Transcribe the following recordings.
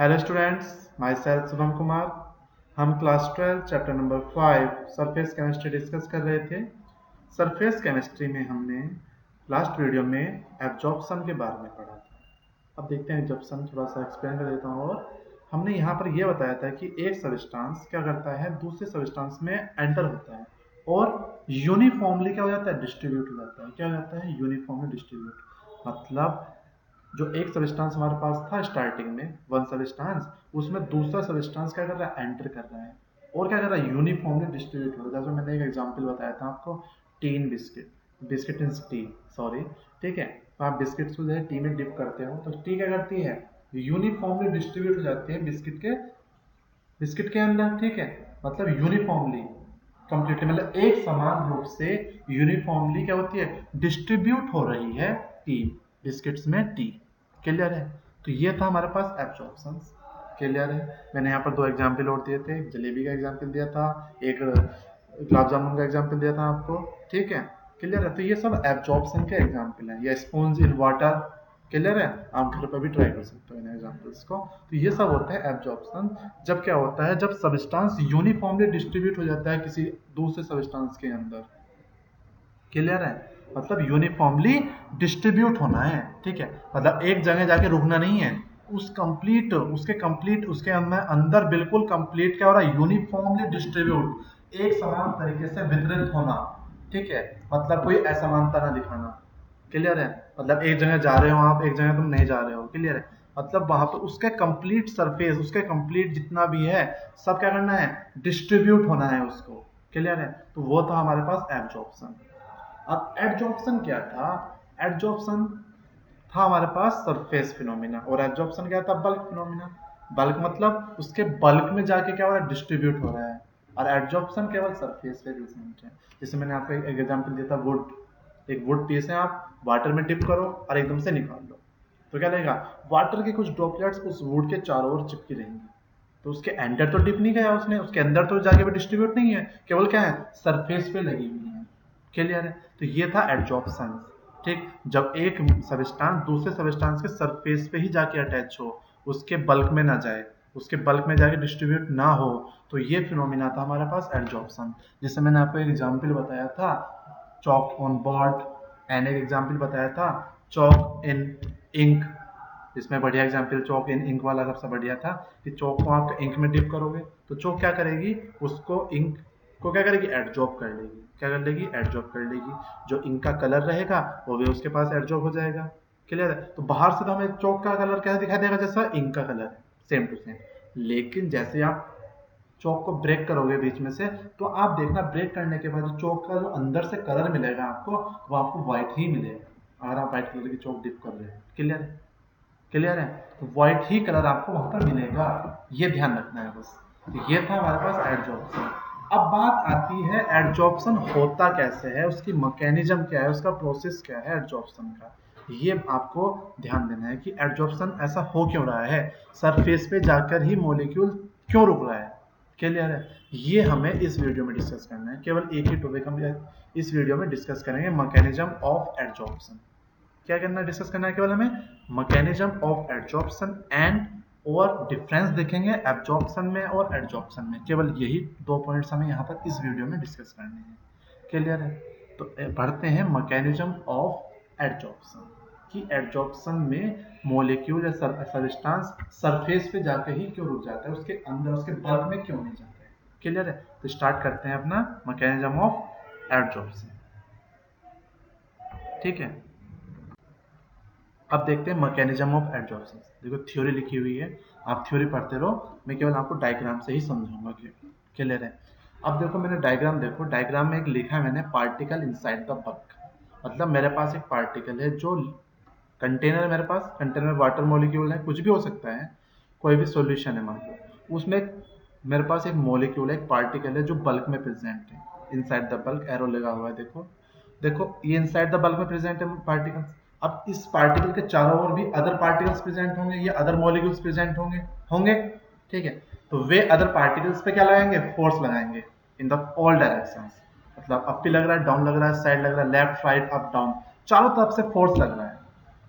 Hello students, myself Shubham Kumar. हम class 12 chapter number 5 surface chemistry discuss कर रहे थे। सरफेस केमिस्ट्री में हमने लास्ट वीडियो में एब्जॉर्प्शन के बारे में पढ़ा था। अब देखते हैं एब्जॉर्प्शन, थोड़ा सा एक्सप्लेन कर देता हूँ। और हमने यहाँ पर यह बताया था कि एक सब्सटेंस क्या करता है, दूसरे सब्सटेंस में एंटर होता है और यूनिफॉर्मली क्या हो जाता है, डिस्ट्रीब्यूट हो जाता है। क्या हो जाता है, यूनिफॉर्मली डिस्ट्रीब्यूट। मतलब जो एक सब्सटेंस हमारे पास था स्टार्टिंग में, वन सब्सटेंस, उसमें दूसरा सब्सटेंस क्या कर रहा है, एंटर कर रहा है और क्या कर रहा है, यूनिफॉर्मली डिस्ट्रीब्यूट हो रहा है। जैसे मैंने एक एग्जांपल बताया था आपको, टी इन बिस्किट, बिस्किट इन टी, सॉरी, ठीक है। तो आप बिस्किट्स को जो है टी में डिप करते हो तो टी क्या करती है, यूनिफॉर्मली डिस्ट्रीब्यूट हो जाती है बिस्किट के अंदर, ठीक है। मतलब यूनिफॉर्मली, कंप्लीटली, मतलब एक समान रूप से यूनिफॉर्मली क्या होती है, डिस्ट्रीब्यूट हो रही है टी, बिस्किट्स में टी। क्लियर है। तो ये था हमारे पास एब्जॉर्प्शन। क्लियर है। मैंने यहाँ पर दो एग्जाम्पल और दिए थे, एक जलेबी का एग्जाम्पल दिया था, एक गुलाब जामुन का एग्जाम्पल दिया था आपको, ठीक है। क्लियर है। तो ये सब एब्जॉर्प्शन के एग्जाम्पल है, या स्पून्स इन वाटर। क्लियर है। आप घर पर भी ट्राई कर सकते हो इन एग्जाम्पल्स को। तो ये सब होता है एब्जॉर्प्शन। जब क्या होता है, जब सब्सटेंस यूनिफॉर्मली डिस्ट्रीब्यूट हो जाता है किसी दूसरे सब्सटेंस के अंदर। क्लियर है। मतलब यूनिफॉर्मली डिस्ट्रीब्यूट होना है, ठीक है। मतलब एक जगह जाके रुकना नहीं है, उसके अंदर बिल्कुल कंप्लीट क्या हो रहा है, यूनिफॉर्मली डिस्ट्रीब्यूट, एक समान तरीके से वितरित होना, ठीक है। मतलब कोई असमानता ना दिखाना। क्लियर है। मतलब एक जगह जा रहे हो आप, एक जगह तुम नहीं जा रहे हो। क्लियर है। मतलब वहां पर उसके कंप्लीट सरफेस, उसके कंप्लीट जितना भी है सब क्या करना है, डिस्ट्रीब्यूट होना है उसको। क्लियर है। तो वो था हमारे पास एब्जॉर्प्शन। अब एडजॉर्प्शन क्या था, एडजॉर्प्शन था हमारे पास सरफेस फिनोमिना, और एब्जॉर्प्शन क्या था, बल्क फिनोमिना। बल्क मतलब उसके बल्क में जाके क्या हो रहा है, डिस्ट्रीब्यूट हो रहा है। और एब्जॉर्प्शन केवल सरफेस पे प्रेजेंट है। जैसे मैंने आपको एक एग्जांपल दिया था, वुड। एक वुड पीस है, आप वाटर में डिप करो और एकदम से निकाल लो, तो क्या लगेगा, वाटर के कुछ ड्रॉपलेट्स उस वुड के चारों ओर चिपकी रहेंगी। तो उसके अंदर तो डिप नहीं गया उसने, उसके अंदर तो जाके भी डिस्ट्रीब्यूट नहीं है, केवल क्या है, सरफेस पे लगी हुई है। क्लियर है। तो ये था एडजॉर्प्शन, ठीक। जब एक सब्सटेंस दूसरे सब्सटेंस के सरफेस पे ही जाके अटैच हो, उसके बल्क में ना जाए, उसके बल्क में जाके डिस्ट्रीब्यूट ना हो, तो ये फिनोमिना था हमारे पास एडजॉर्प्शन। जैसे मैंने आपको एक एग्जांपल बताया था, चॉक ऑन बोर्ड, एंड एक एग्जांपल बताया था चॉक इन इंक। इसमें बढ़िया एग्जांपल चॉक इन इंक वाला सबसे बढ़िया था, कि चॉक को आप इंक में डिप करोगे तो चॉक क्या करेगी, उसको इंक को क्या करेगी, एडजॉर्ब कर लेगी। क्या कर लेगी, एडजॉर्ब कर लेगी। जो इंक का कलर रहेगा वो भी उसके पास एडजॉर्ब हो जाएगा। क्लियर है। तो बाहर से तो हमें चॉक का कलर कैसा दिखाई देगा, जैसा इंक का कलर है, सेम टू सेम। लेकिन जैसे आप चौक को ब्रेक करोगे बीच में से, तो आप देखना ब्रेक करने के बाद जो चौक का जो अंदर से कलर मिलेगा आपको, वो आपको व्हाइट ही मिलेगा, अगर आप व्हाइट कलर की चौक डिप कर रहे हैं। क्लियर है। क्लियर है। तो व्हाइट ही कलर आपको वहां पर मिलेगा, ये ध्यान रखना है बस। तो ये था हमारे पास एडजॉर्प्शन। अब बात आती है एडजॉर्प्शन होता कैसे है, उसकी मैकेनिज्म क्या है, उसका प्रोसेस क्या है एडजॉर्प्शन का। ये आपको ध्यान देना है कि एडजॉर्प्शन ऐसा हो क्यों रहा है, सरफेस पे जाकर ही मॉलिक्यूल क्यों रुक रहा है। क्लियर है। ये हमें इस वीडियो में डिस्कस करना है, केवल एक ही टॉपिक हम इस वीडियो में डिस्कस करेंगे, मैकेनिज्म ऑफ एडजॉर्प्शन। क्या करना, डिस्कस करना है केवल हमें मैकेनिज्म ऑफ एडजॉर्प्शन एंड, और डिफरेंस देखेंगे एब्जॉर्प्शन में और एडजॉर्प्शन में। केवल यही दो पॉइंट्स हमें यहाँ पर इस वीडियो में डिस्कस करने हैं। क्लियर है। तो पढ़ते हैं मैकेनिज्म ऑफ एडजॉर्प्शन, कि एडजॉर्प्शन में मॉलिक्यूल या सब्सटेंस सरफेस पे जाकर ही क्यों रुक जाता है, उसके अंदर उसके बल्क में क्यों नहीं जाता है। क्लियर है। तो स्टार्ट करते हैं अपना मैकेनिज्म ऑफ एडजॉर्प्शन, ठीक है। अब देखते हैं मैकेनिज्म ऑफ एडजॉर्प्शन। देखो थ्योरी लिखी हुई है, आप थ्योरी पढ़ते रहो, मैं केवल आपको डायग्राम से ही समझाऊंगा। क्लियर है। अब देखो मैंने डायग्राम, देखो डायग्राम में एक लिखा है मैंने, पार्टिकल इनसाइड द बल्क। मतलब मेरे पास एक पार्टिकल है, जो कंटेनर है, मेरे पास कंटेनर में वाटर मॉलिक्यूल है, कुछ भी हो सकता है, कोई भी सॉल्यूशन है मान लो, उसमें मेरे पास एक मॉलिक्यूल है, एक पार्टिकल है जो बल्क में प्रेजेंट है, इनसाइड द बल्क, एरो लगा हुआ है, देखो देखो ये इनसाइड द बल्क में प्रेजेंट है पार्टिकल। अब इस पार्टिकल के चारों ओर भी अदर पार्टिकल्स प्रेजेंट होंगे, या अदर मॉलिक्यूल्स प्रेजेंट होंगे होंगे ठीक है। तो वे अदर पार्टिकल्स पे क्या लगाएंगे, फोर्स लगाएंगे इन द ऑल डायरेक्शंस। मतलब अप भी लग रहा है, डाउन लग रहा है, साइड लग रहा है, लेफ्ट राइट अप डाउन, चारों तरफ से फोर्स लग रहा है।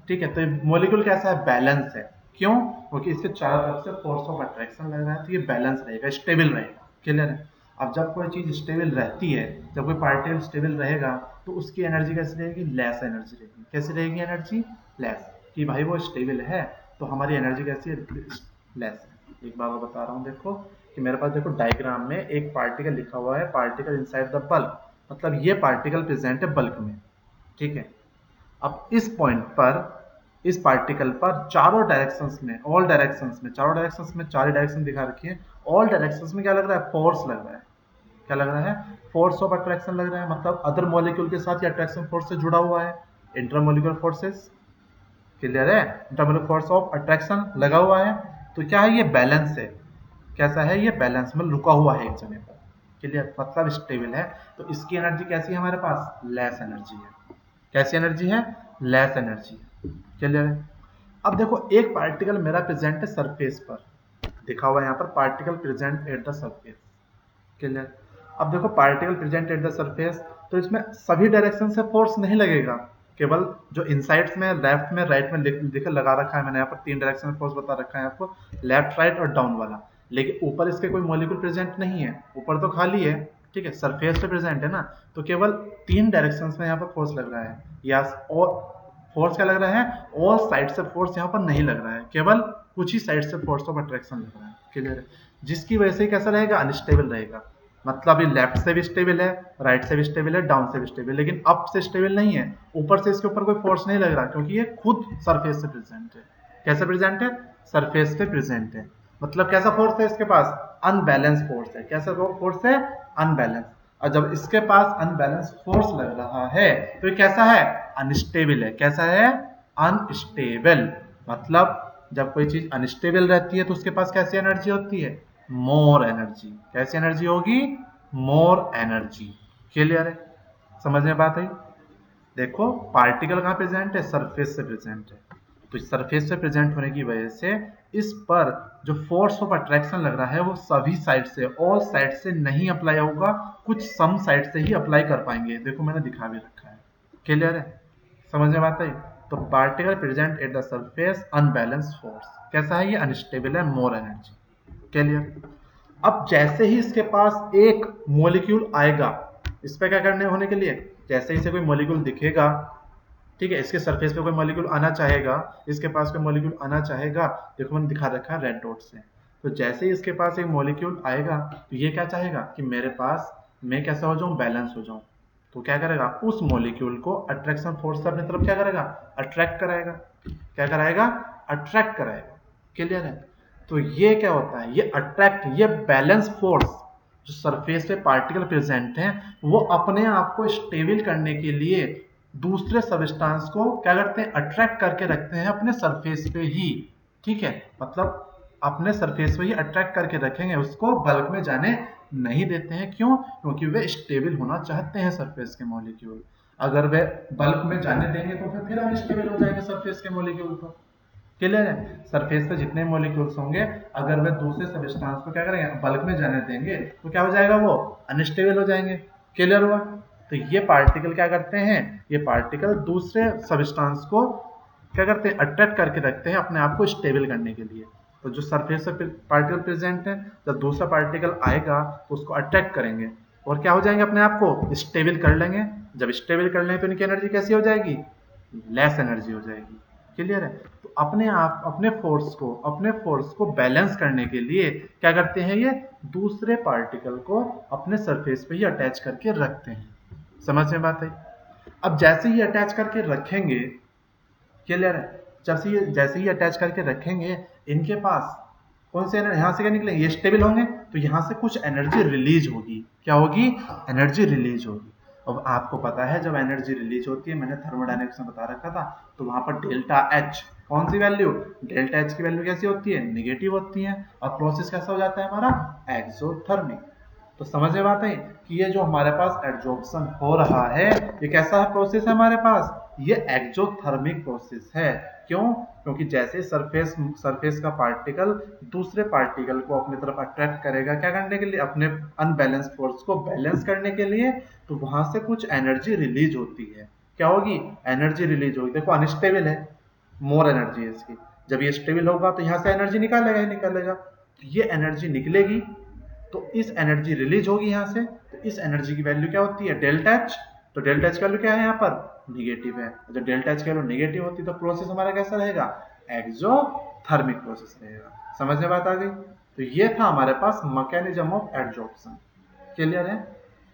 ठीक है। तो मॉलिक्यूल कैसा है, बैलेंस है, क्यों? क्योंकि इसके चारों तरफ से फोर्स ऑफ अट्रैक्शन लग रहा है, तो ये बैलेंस रहेगा, स्टेबल रहेगा। क्लियर है? अब जब कोई चीज स्टेबल रहती है, जब कोई पार्टिकल स्टेबल रहेगा तो उसकी एनर्जी कैसी रहेगी? लेस एनर्जी रहेगी। कैसी रहेगी एनर्जी? लेस। कि भाई वो स्टेबल है तो हमारी एनर्जी कैसी है? लेस है। एक बार और बता रहा हूँ, देखो कि मेरे पास देखो डायग्राम में एक पार्टिकल लिखा हुआ है, पार्टिकल इनसाइड द बल्क, मतलब ये पार्टिकल प्रेजेंट है बल्क में। ठीक है? अब इस पॉइंट पर, इस पार्टिकल पर चारों डायरेक्शंस में, ऑल डायरेक्शंस में, चारों डायरेक्शंस में, चार डायरेक्शन दिखा रखी है, ऑल डायरेक्शंस में क्या लग रहा है? फोर्स लग रहा है। क्या लग रहा है? फोर्स ऑफ अट्रैक्शन लग रहा है, मतलब अदर मॉलिक्यूल के साथ ये अट्रैक्शन फोर्स से जुड़ा हुआ है, इंटरमोलिकुलर फोर्सेस। क्लियर है? इंटरमोलिकुलर फोर्स ऑफ अट्रैक्शन लगा हुआ है, तो क्या है? ये बैलेंस है। कैसा है? ये बैलेंस में रुका हुआ है एक जगह पर। क्लियर? मतलब स्टेबल है। तो इसकी एनर्जी कैसी है हमारे पास? लेस एनर्जी है। कैसी एनर्जी है? लेस एनर्जी है। क्लियर है? अब देखो एक पार्टिकल मेरा प्रेजेंट है सरफेस पर, दिखा हुआ है यहाँ पर particle present at the surface. Clear? अब देखो particle present at the surface, तो इसमें सभी डायरेक्शन से फोर्स नहीं लगेगा, केवल जो इनसाइड्स में, लेफ्ट में, राइट में लिख लगा रखा है मैंने यहाँ पर, 3 डायरेक्शन में फोर्स बता रखा है आपको, लेफ्ट, राइट और डाउन वाला। लेकिन ऊपर इसके कोई मॉलिक्यूल प्रेजेंट नहीं है, ऊपर तो खाली है। ठीक है? सरफेस पे प्रेजेंट है ना, तो केवल 3 डायरेक्शंस में यहाँ पर फोर्स लग रहा है। या और फोर्स क्या लग रहा है? ऑल साइड से फोर्स यहाँ पर नहीं लग रहा है, केवल कुछ ही साइड से फोर्स ऑफ अट्रैक्शन लग रहा है। क्लियर है? जिसकी वजह से कैसा रहेगा? अनस्टेबल रहेगा। मतलब ये लेफ्ट से भी स्टेबल है, राइट से भी स्टेबल है, डाउन से भी स्टेबल, लेकिन अप से स्टेबल नहीं है। ऊपर से इसके ऊपर कोई फोर्स नहीं लग रहा, क्योंकि ये खुद सरफेस से प्रेजेंट है। कैसे प्रेजेंट है? सरफेस पे प्रेजेंट है। मतलब कैसा फोर्स है इसके पास? अनबैलेंस फोर्स है। कैसा फोर्स है? अनबैलेंस। और जब इसके पास अनबैलेंस फोर्स लग रहा है तो ये कैसा है? अनस्टेबल है। कैसा है? अनस्टेबल। मतलब जब कोई चीज अनस्टेबल रहती है तो उसके पास कैसी एनर्जी होती है? More energy. कैसी एनर्जी होगी? More energy. क्लियर है? समझ में बात आई? देखो पार्टिकल कहाँ प्रेजेंट है? सरफेस से प्रेजेंट है। तो सरफेस से प्रेजेंट होने की वजह से इस पर जो फोर्स ऑफ अट्रैक्शन लग रहा है वो सभी साइड से, ऑल साइड से नहीं अप्लाई होगा, कुछ सम साइड से ही अप्लाई कर पाएंगे। देखो मैंने दिखा भी रखा है। क्लियर है? समझ में बात आई? तो particle present at the surface unbalance force. कैसा है? ये अनस्टेबल है, मोर एनर्जी। क्लियर? अब जैसे ही इसके पास एक मॉलिक्यूल आएगा, इस पे क्या करने होने के लिए, जैसे ही इसे कोई मॉलिक्यूल दिखेगा, ठीक है, इसके सरफेस पे कोई मॉलिक्यूल आना चाहेगा, इसके पास कोई मॉलिक्यूल आना चाहेगा, देखो मैंने दिखा रखा है रेड डॉट से। तो जैसे ही इसके पास एक मॉलिक्यूल आएगा तो ये क्या चाहेगा कि मेरे पास, मैं कैसा हो जाऊं? बैलेंस हो जाऊं। तो क्या करेगा? उस मॉलिक्यूल को अट्रैक्शन फोर्स से अपनी तरफ क्या करेगा? अट्रैक्ट कराएगा। क्या कराएगा? अट्रैक्ट कराएगा। क्लियर है? तो ये क्या होता है? ये अट्रैक्ट, ये बैलेंस फोर्स जो सरफेस पे पार्टिकल प्रेजेंट हैं वो अपने आप को स्टेबल करने के लिए दूसरे सबस्टांस को क्या करते हैं? अट्रैक्ट करके रखते हैं अपने सरफेस पे ही। ठीक है? मतलब अपने सरफेस पे ही अट्रैक्ट करके रखेंगे, उसको बल्क में जाने नहीं देते हैं। क्यों? क्योंकि वे स्टेबल होना चाहते हैं सरफेस के मॉलिक्यूल। अगर वे बल्क में जाने देंगे तो फिर अनस्टेबल हो जाएंगे सरफेस के मॉलिक्यूल। तो क्लियर है? सरफेस पे जितने मॉलिक्यूल्स होंगे, अगर वे दूसरे सबस्टांस को क्या करेंगे? बल्क में जाने देंगे तो क्या हो जाएगा? वो अनस्टेबल हो जाएंगे। क्लियर हुआ? तो ये पार्टिकल क्या करते हैं? ये पार्टिकल दूसरे सबस्टांस को क्या करते हैं? अट्रैक्ट करके रखते हैं अपने आप को स्टेबल करने के लिए। तो जो सरफेस पे पार्टिकल प्रेजेंट है, जब दूसरा पार्टिकल आएगा तो उसको अट्रैक्ट करेंगे और क्या हो जाएंगे? अपने आप को स्टेबल कर लेंगे। जब स्टेबल कर लेंगे तो इनकी एनर्जी कैसी हो जाएगी? लेस एनर्जी हो जाएगी। क्लियर है? तो अपने फोर्स को बैलेंस करने के लिए क्या करते हैं? ये दूसरे पार्टिकल को अपने सरफेस पे ही अटैच करके रखते हैं। समझ में बात आई? अब जैसे ही अटैच करके रखेंगे, क्लियर है, जैसे ही अटैच करके रखेंगे, इनके पास कौन से एनर्जी यहाँ से क्या निकलेंगे? ये स्टेबल होंगे तो यहाँ से कुछ एनर्जी रिलीज होगी। क्या होगी? एनर्जी रिलीज होगी। अब आपको पता है जब एनर्जी रिलीज होती है, मैंने थर्मोडायनेमिक्स में बता रखा था, तो वहां पर डेल्टा एच, कौन सी वैल्यू? डेल्टा एच की वैल्यू कैसी होती है? नेगेटिव होती है। और प्रोसेस कैसा हो जाता है हमारा? एक्सोथर्मिक। तो समझ में बात है कि ये जो हमारे पास एड्जॉर्प्शन हो रहा है, ये कैसा प्रोसेस है हमारे पास? ये एक्सोथर्मिक प्रोसेस है। क्यों? क्योंकि जैसे सरफेस का पार्टिकल दूसरे पार्टिकल को अपनी तरफ अट्रैक्ट करेगा, क्या करने के लिए? अपने अनबैलेंस फोर्स को बैलेंस करने के लिए, तो वहां से कुछ एनर्जी रिलीज होती है। क्या होगी? एनर्जी रिलीज होगी। देखो अनस्टेबल है, मोर एनर्जी है इसकी। जब ये स्टेबल होगा तो यहाँ से एनर्जी निकालेगा ही निकालेगा, तो ये एनर्जी निकलेगी, तो इस एनर्जी रिलीज होगी यहाँ से, तो इस एनर्जी की वैल्यू क्या होती है, डेल्टा एच। तो डेल्टा एच की वैल्यू क्या है यहाँ पर, निगेटिव है। जब डेल्टा एच की वैल्यू निगेटिव होती है तो प्रोसेस हमारा कैसा रहेगा, एक्सोथर्मिक प्रोसेस रहेगा। समझ में बात आ गई। तो ये था हमारे पास मैकेनिज्म ऑफ एडजॉर्प्शन। क्लियर है।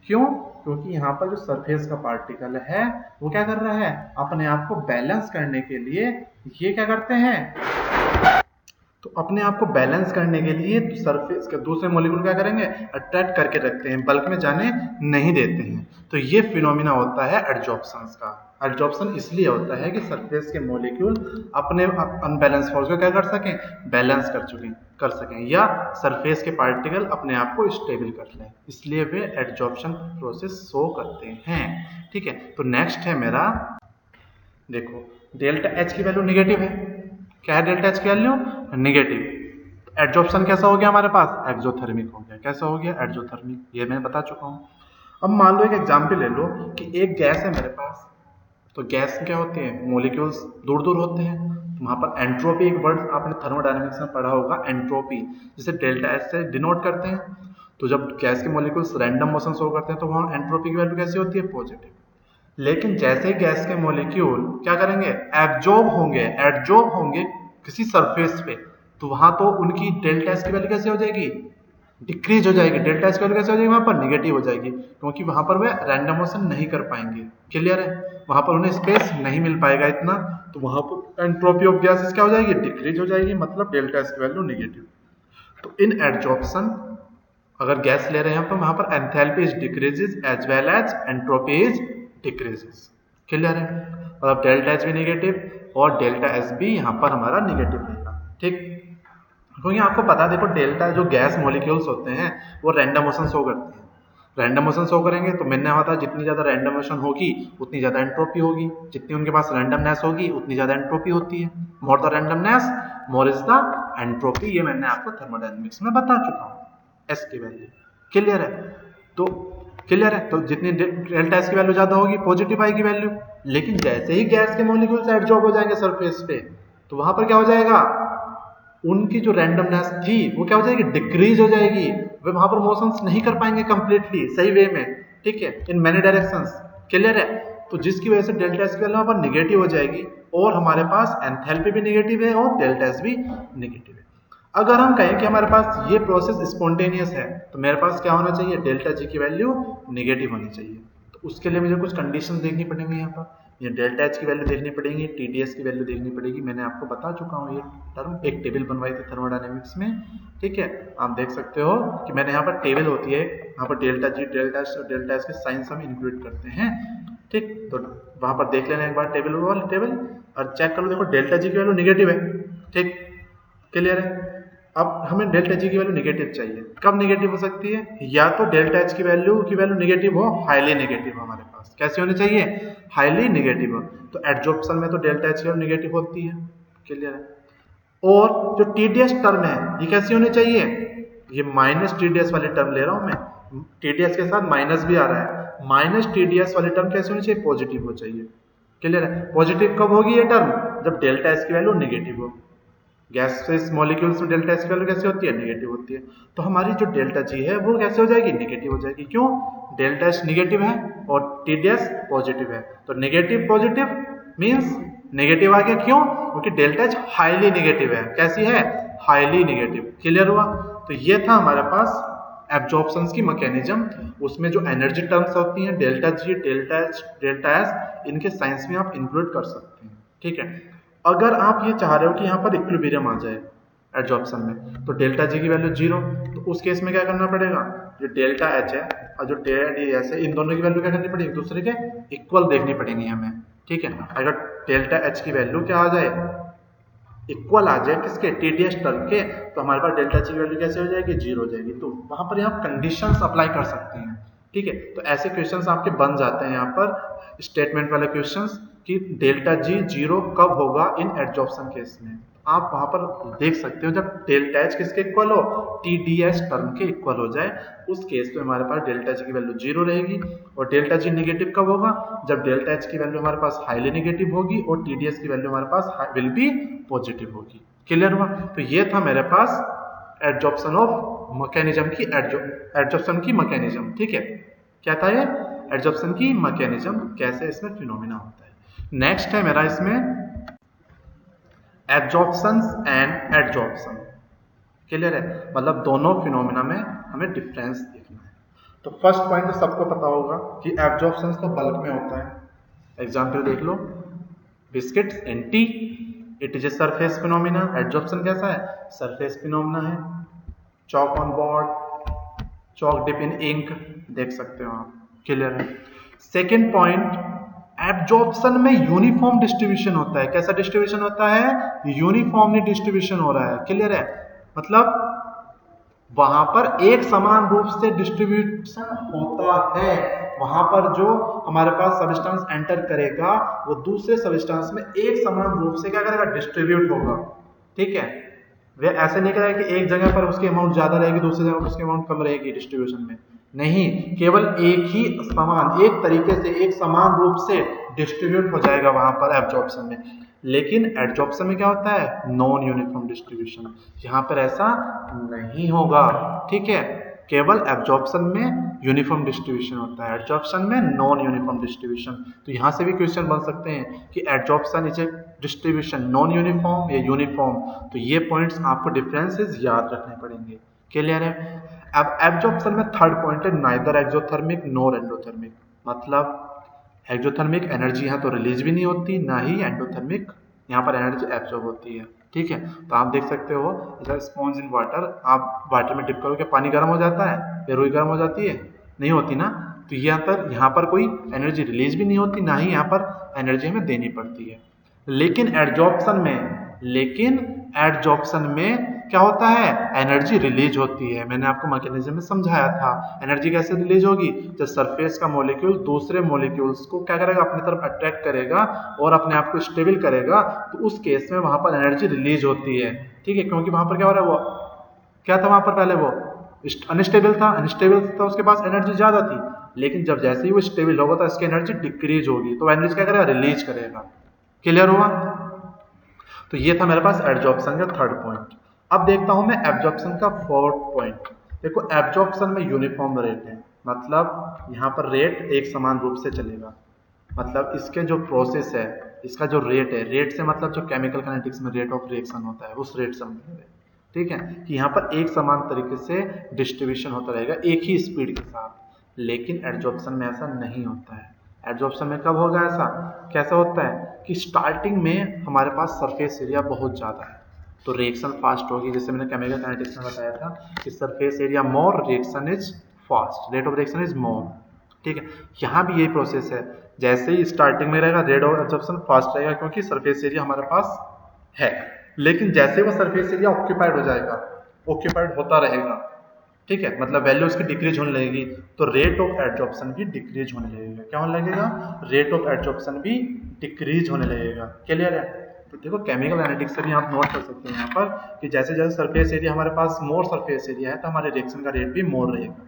क्यों, क्योंकि यहाँ पर जो सरफेस का पार्टिकल है वो क्या कर रहा है, अपने आप को बैलेंस करने के लिए ये क्या करते हैं, तो अपने आप को बैलेंस करने के लिए सरफेस के दूसरे मॉलिक्यूल क्या करेंगे, अट्रैक्ट करके रखते हैं, बल्क में जाने नहीं देते हैं। तो ये फिनोमिना होता है एडजॉर्प्शन का। एडजॉर्प्शन इसलिए होता है कि सरफेस के मॉलिक्यूल अपने अनबैलेंस फोर्स को क्या कर सकें, बैलेंस कर सकें, या सरफेस के पार्टिकल अपने आप को स्टेबल कर लें, इसलिए वे एडजॉर्प्शन प्रोसेस शो करते हैं। ठीक है। तो नेक्स्ट है मेरा, देखो डेल्टा एच की वैल्यू निगेटिव है। क्या है डेल्टा एच की वैल्यू, निगेटिव। एडजॉर्प्शन कैसा हो गया हमारे पास, एक्सोथर्मिक हो गया। कैसा हो गया, एक्सोथर्मिक। ये मैं बता चुका हूँ। अब मान लो एक एग्जांपल ले लो कि एक गैस है मेरे पास, तो गैस क्या होते हैं, मॉलिक्यूल्स दूर दूर होते हैं, तो वहां पर एंट्रोपी, एक वर्ड आपने थर्मोडायनामिक्स में पढ़ा होगा, एंट्रोपी, जिसे डेल्टा एच से डिनोट करते हैं। तो जब गैस के मॉलिक्यूल्स रैंडम मोशन शो करते हैं तो वहां एंट्रोपी की वैल्यू कैसी होती है, पॉजिटिव। लेकिन जैसे ही गैस के मॉलिक्यूल क्या करेंगे, एब्जॉर्ब होंगे किसी सरफेस पे, तो वहां तो उनकी डेल्टा एच की वैल्यू कैसे हो जाएगी, डिक्रीज हो जाएगी। डेल्टा एच की वैल्यू कैसे हो जाएगी, वहां पर निगेटिव हो जाएगी, क्योंकि वहां पर वे रैंडम मोशन नहीं कर पाएंगे। क्लियर है। वहां पर उन्हें स्पेस नहीं मिल पाएगा इतना, तो वहां पर एंट्रोपी ऑफ गैसेस क्या हो जाएगी, डिक्रीज हो जाएगी, मतलब डेल्टा एच की वैल्यू निगेटिव। तो इन एडजॉर्प्शन अगर गैस ले रहे हैं तो वहां पर enthalpy is decreases as well as entropy is decreases. Clear है। मतलब डेल्टा एच भी निगेटिव और डेल्टा एस भी यहाँ पर हमारा निगेटिव रहेगा। ठीक। क्योंकि आपको पता, देखो डेल्टा जो गैस मॉलिक्यूल्स होते हैं वो रैंडम मोशन शो करते हैं। रैंडम मोशन शो करेंगे तो मैंने कहा था जितनी ज्यादा रैंडम मोशन होगी उतनी ज्यादा एंट्रोपी होगी, जितनी उनके पास रैंडमनेस होगी उतनी ज्यादा एंट्रोपी होती है। More the randomness more is the entropy. ये मैंने आपको थर्मोडायनामिक्स में बता चुका हूँ, एस की वैल्यू। क्लियर है। तो क्लियर है। तो जितनी डेल्टा एस की वैल्यू ज्यादा होगी पॉजिटिव आएगी वैल्यू, लेकिन जैसे ही गैस के मॉलिक्यूल्स एडजॉर्ब हो जाएंगे सरफेस पे, तो वहां पर क्या हो जाएगा, उनकी जो रैंडमनेस थी वो क्या हो जाएगी, डिक्रीज हो जाएगी। वे वहां पर मोशंस नहीं कर पाएंगे कंप्लीटली सही वे में। ठीक है। In many directions. क्लियर है। तो जिसकी वजह से डेल्टा एस की वैल्यू वहां पर निगेटिव हो जाएगी, और हमारे पास एंथैल्पी भी निगेटिव है और डेल्टा एस भी निगेटिव है। अगर हम कहें कि हमारे पास ये प्रोसेस स्पॉन्टेनियस है, तो मेरे पास क्या होना चाहिए, डेल्टा जी की वैल्यू नेगेटिव होनी चाहिए। तो उसके लिए मुझे कुछ कंडीशन देखनी पड़ेंगी। यहाँ पर ये डेल्टा एच की वैल्यू देखनी पड़ेगी, टीडीएस की वैल्यू देखनी पड़ेगी। मैंने आपको बता चुका हूँ ये टर्म, एक टेबल बनवाई थी थर्मोडायनेमिक्स में। ठीक है। आप देख सकते हो कि मैंने यहाँ पर टेबल होती है, यहाँ पर डेल्टा जी, डेल्टा एच और डेल्टा एस के साइंस हम इंक्लूड करते हैं। ठीक। तो वहां पर देख लेना एक बार टेबल वाली टेबल, और चेक कर लो। देखो डेल्टा जी की वैल्यू निगेटिव है। ठीक। क्लियर है। अब हमें डेल्टा जी की वैल्यू निगेटिव चाहिए। कब निगेटिव हो सकती है, या तो डेल्टा एच की वैल्यू निगेटिव हो, हाईली निगेटिव हो। हमारे पास कैसे होनी चाहिए, हाईली निगेटिव हो। तो एडजॉर्प्शन में तो डेल्टा एच की वैल्यू निगेटिव होती है। क्लियर है। और जो टीडीएस टर्म है ये कैसी होनी चाहिए, ये माइनस टीडीएस वाली टर्म ले रहा हूं मैं, टीडीएस के साथ माइनस भी आ रहा है। माइनस टीडीएस वाली टर्म कैसी होनी चाहिए, पॉजिटिव हो चाहिए। क्लियर है। पॉजिटिव कब होगी ये टर्म, जब डेल्टा एच की वैल्यू निगेटिव हो। गैसेस मॉलिक्यूल्स में डेल्टा एच की वैल्यू कैसे होती है, निगेटिव होती है। तो हमारी जो डेल्टा जी है वो कैसे हो जाएगी, निगेटिव हो जाएगी। क्यों, डेल्टा एच निगेटिव है और टीडीएस पॉजिटिव है। तो निगेटिव पॉजिटिव मींस निगेटिव आ गया। क्यों, क्योंकि डेल्टा एच हाईली निगेटिव है। कैसी है, हाईली निगेटिव। क्लियर हुआ। तो ये था हमारे पास एब्जॉर्प्शन की मैकेनिज्म। उसमें जो एनर्जी टर्म्स होती हैं, delta G, delta H, delta S, इनके साइंस में आप इंक्लूड कर सकते हैं। ठीक है। अगर आप ये चाह रहे हो कि यहाँ पर इक्विलिब्रियम आ जाए एडजॉर्प्शन में, तो डेल्टा जी की वैल्यू 0, तो उस केस में क्या करना पड़ेगा, जो डेल्टा एच है और जो डेल्टा एस है, इन दोनों की वैल्यू क्या करनी पड़ेगी, एक दूसरे के इक्वल देखनी पड़ेगी हमें। ठीक है। अगर डेल्टा एच की वैल्यू क्या आ जाए, इक्वल आ जाए किसके, टीडीएस टर्म के, तो हमारे पास डेल्टा जी की वैल्यू कैसे हो जाएगी, 0 हो जाएगी। तो वहां पर आप कंडीशंस अप्लाई कर सकते हैं। ठीक है। तो ऐसे क्वेश्चंस आपके बन जाते हैं यहाँ पर, स्टेटमेंट वाले क्वेश्चंस, कि डेल्टा जी जीरो कब होगा इन एडजॉर्प्शन केस में। आप वहां पर देख सकते हो जब डेल्टा एच किसके इक्वल हो, टी डी एच टर्म के इक्वल हो जाए, उस केस में हमारे पास डेल्टा जी की वैल्यू जीरो रहेगी। और डेल्टा जी निगेटिव कब होगा, जब डेल्टा एच की वैल्यू हमारे पास हाईली निगेटिव होगी और टी डी एच की वैल्यू हमारे पास विल बी पॉजिटिव होगी। क्लियर हुआ। तो ये था मेरे पास एडजॉर्प्शन ऑफ मैकेनिज्म की एडजॉर्प्शन की मैकेनिज्म। ठीक है, क्या था ये, एडजॉर्प्शन की मैकेनिज्म, कैसे इसमें फिनोमिना होता है। नेक्स्ट है मेरा इसमें एब्जॉर्प्शन एंड एडजॉर्प्शन। क्लियर है, मतलब दोनों फिनोमिना में हमें डिफरेंस देखना है। तो फर्स्ट पॉइंट तो सबको पता होगा कि एब्जॉर्प्शन तो बल्क में होता है। एग्जाम्पल देख लो, biscuits and tea, it is a surface phenomena. Adsorption कैसा है, सरफेस फिनोमिना है। Chalk on board, chalk dip in ink, देख सकते हो आप। क्लियर है। सेकेंड पॉइंट, एब्जॉर्प्शन में यूनिफॉर्म डिस्ट्रीब्यूशन होता है। कैसा डिस्ट्रीब्यूशन होता है, यूनिफॉर्मली डिस्ट्रीब्यूशन हो रहा है। क्लियर है, मतलब वहां पर एक समान रूप से डिस्ट्रीब्यूशन होता है। वहां पर जो हमारे पास सब्सटेंस एंटर करेगा वो दूसरे सब्सटेंस में एक समान रूप से क्या करेगा, डिस्ट्रीब्यूट होगा। ठीक है, वे ऐसे नहीं करेगा कि एक जगह पर उसकी अमाउंट ज्यादा रहेगी, दूसरी जगह पर उसकी अमाउंट कम रहेगी डिस्ट्रीब्यूशन में। नहीं, केवल एक ही समान, एक तरीके से, एक समान रूप से डिस्ट्रीब्यूट हो जाएगा वहां पर एब्जॉर्प्शन में। लेकिन एडजॉर्प्शन में क्या होता है, नॉन यूनिफॉर्म डिस्ट्रीब्यूशन। यहाँ पर ऐसा नहीं होगा। ठीक है, केवल एब्जॉर्प्शन में यूनिफॉर्म डिस्ट्रीब्यूशन होता है, एडजॉर्प्शन में नॉन यूनिफॉर्म डिस्ट्रीब्यूशन। तो यहाँ से भी क्वेश्चन बन सकते हैं कि adsorption is a distribution non uniform या यूनिफॉर्म। तो ये पॉइंट्स आपको डिफरेंसेस याद रखने पड़ेंगे। क्लियर है। अब एब्जॉर्प्शन में थर्ड पॉइंट है नाइदर एक्सोथर्मिक नॉर एंडोथर्मिक। मतलब एक्सोथर्मिक एनर्जी यहाँ तो रिलीज भी नहीं होती, ना ही एंडोथर्मिक यहाँ पर एनर्जी एब्जॉर्ब होती है। ठीक है, तो आप देख सकते हो जैसे स्पॉन्ज इन वाटर, आप वाटर में डिप करोगे, पानी गर्म हो जाता है या रुई गर्म हो जाती है, नहीं होती ना। तो यहाँ पर कोई एनर्जी रिलीज भी नहीं होती, ना ही यहाँ पर एनर्जी हमें देनी पड़ती है। लेकिन एडजॉर्प्शन में क्या होता है, एनर्जी रिलीज होती है। मैंने आपको मैकेनिज्म में समझाया था। एनर्जी कैसे रिलीज होगी, जब सरफेस का मॉलिक्यूल दूसरे मॉलिक्यूल्स को क्या करेगा, अपनी तरफ अट्रैक्ट करेगा और अपने आप को स्टेबल करेगा, तो उस केस में वहां पर एनर्जी रिलीज होती है। ठीक है, क्योंकि वहां पर क्या हो रहा है, वो क्या था वहां पर, पहले वो अनस्टेबल था, उसके पास एनर्जी ज्यादा थी। लेकिन जब जैसे ही वो स्टेबल होगा तो इसकी एनर्जी डिक्रीज होगी, तो एनर्जी क्या करेगा, रिलीज करेगा। क्लियर हुआ। तो ये था मेरे पास एडजॉर्प्शन का थर्ड पॉइंट। अब देखता हूं मैं एब्जॉर्प्शन का फोर्थ पॉइंट। देखो, एब्जॉर्प्शन में यूनिफॉर्म रेट है, मतलब यहाँ पर रेट एक समान रूप से चलेगा। मतलब इसके जो प्रोसेस है, इसका जो रेट है, रेट से मतलब जो केमिकल काइनेटिक्स में रेट ऑफ रिएक्शन होता है, उस रेट से मतलब है। ठीक है, कि यहाँ पर एक समान तरीके से डिस्ट्रीब्यूशन होता रहेगा एक ही स्पीड के साथ। लेकिन एडजॉर्प्शन में ऐसा नहीं होता है। एडजॉर्प्शन में कब होगा ऐसा, कैसा होता है कि स्टार्टिंग में हमारे पास सरफेस एरिया बहुत ज़्यादा है तो रिएक्शन फास्ट होगी। जैसे मैंने केमिकल काइनेटिक्स में बताया था कि surface area more, reaction is fast, rate of reaction is more. ठीक है, यहाँ भी यही प्रोसेस है। जैसे ही स्टार्टिंग में रहेगा रेट ऑफ एब्जॉर्प्शन फास्ट रहेगा, क्योंकि सरफेस एरिया हमारे पास है। लेकिन जैसे वो सरफेस एरिया ऑक्यूपाइड हो जाएगा, ऑक्यूपाइड होता रहेगा, ठीक है, मतलब वैल्यू उसकी डिक्रीज होने लगेगी, तो रेट ऑफ एब्जॉर्प्शन भी डिक्रीज होने लगेगा। क्या होने लगेगा, रेट ऑफ एब्जॉर्प्शन भी डिक्रीज होने लगेगा। क्लियर है। तो देखो, केमिकल एनालिटिक्स से भी आप नोट कर सकते हैं यहाँ पर कि जैसे जैसे सरफेस एरिया हमारे पास मोर सरफेस एरिया है तो हमारे रिएक्शन का रेट भी मोर रहेगा।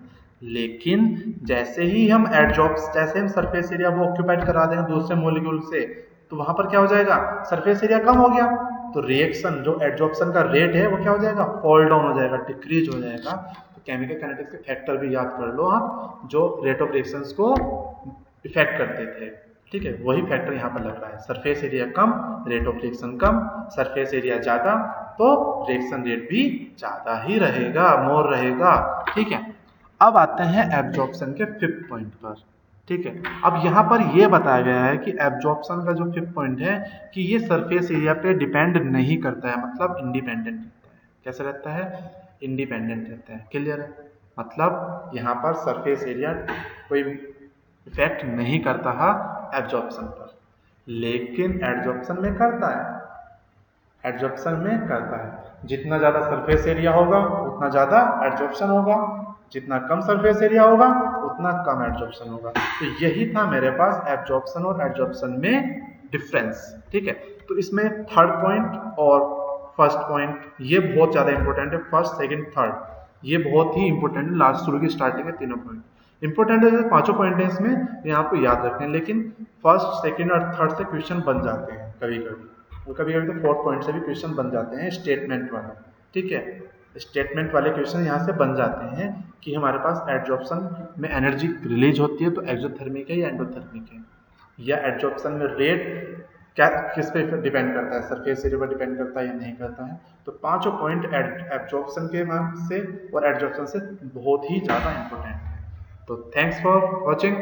लेकिन जैसे ही हम सरफेस एरिया वो ऑक्यूपाइड करा देंगे दूसरे मॉलिक्यूल से, तो वहां पर क्या हो जाएगा, सरफेस एरिया कम हो गया, तो रिएक्शन जो एब्जॉर्प्शन का रेट है वो क्या हो जाएगा, फॉल डाउन हो जाएगा, डिक्रीज हो जाएगा। तो केमिकल काइनेटिक्स के फैक्टर भी याद कर लो आप, जो रेट ऑफ रिएक्शंस को इफेक्ट करते थे। ठीक है, वही फैक्टर यहाँ पर लग रहा है। Surface area come, rate of reaction come, surface area ज्यादा तो रिएक्शन रेट भी ज्यादा ही रहेगा, मोर रहेगा। ठीक है, अब आते हैं एब्जॉर्प्शन के फिफ्थ पॉइंट पर। ठीक है, अब यहाँ पर यह बताया गया है कि एब्जॉर्प्शन का जो फिफ्थ पॉइंट है कि ये सरफेस एरिया पे डिपेंड नहीं करता है, मतलब इंडिपेंडेंट रहता है। कैसे रहता है, इंडिपेंडेंट रहता है। क्लियर है, मतलब यहाँ पर सरफेस एरिया कोई इफेक्ट नहीं करता है एब्जॉर्प्शन पर, लेकिन एडजॉर्प्शन में करता है। एडजॉर्प्शन में करता है, जितना ज्यादा सरफेस एरिया होगा उतना ज्यादा एडजॉर्प्शन होगा, जितना कम सरफेस एरिया होगा उतना कम एडजॉर्प्शन होगा। तो यही था मेरे पास एब्जॉर्प्शन और एडजॉर्प्शन में डिफरेंस, ठीक है। तो इसमें थर्ड पॉइंट और फर्स्ट पॉइंट ये बहुत ज़्यादा इंपॉर्टेंट है, फर्स्ट सेकंड थर्ड ये बहुत ही इंपॉर्टेंट है, लास्ट शुरू की स्टार्टिंग है, तीनों पॉइंट इंपॉर्टेंट है, पांचों पॉइंट है इसमें, ये आपको याद रखने हैं, लेकिन फर्स्ट सेकंड और थर्ड से क्वेश्चन बन जाते हैं कभी कभी, और कभी कभी तो फोर्थ पॉइंट से भी क्वेश्चन बन जाते हैं स्टेटमेंट वाले, ठीक है। स्टेटमेंट वाले क्वेश्चन यहाँ से बन जाते हैं कि हमारे पास एड्जॉर्प्शन में एनर्जी रिलीज होती है तो एक्सोथर्मिक है या एंडोथर्मिक है, या एड्जॉर्प्शन में रेट क्या किस पे डिपेंड करता है, सरफेस एरिया पर डिपेंड करता है या नहीं करता है। तो पांचों पॉइंट एब्जॉर्प्शन के नाम से और एड्जॉर्प्शन से बहुत ही ज़्यादा इंपॉर्टेंट है। तो थैंक्स फॉर वॉचिंग।